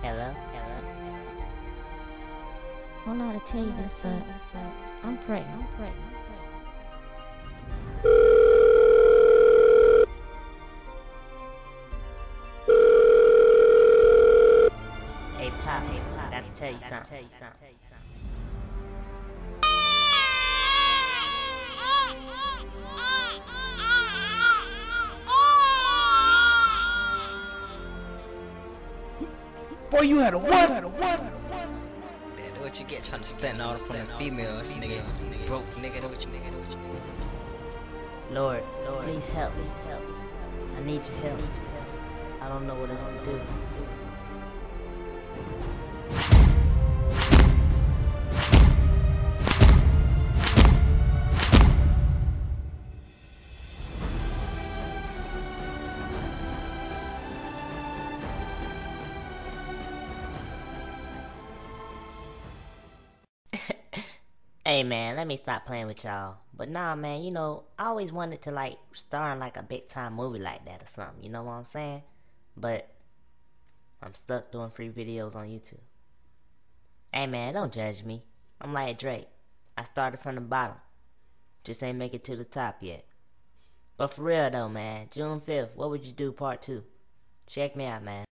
Hello? I don't know how to tell you this, but I'm pregnant. Hey, Pops, gotta tell you something. Boy, you had a what? That's what you get trying to stand all from the females, nigga. Broke nigga, that what you nigga. Lord, please help. I need your help. I don't know what else to do. Hey man, let me stop playing with y'all. But nah man, you know, I always wanted to like star in like a big time movie like that or something, you know what I'm saying? But I'm stuck doing free videos on YouTube. Hey man, don't judge me. I'm like Drake. I started from the bottom. Just ain't make it to the top yet. But for real though man, June 5th, What Would You Do Part 2? Check me out man.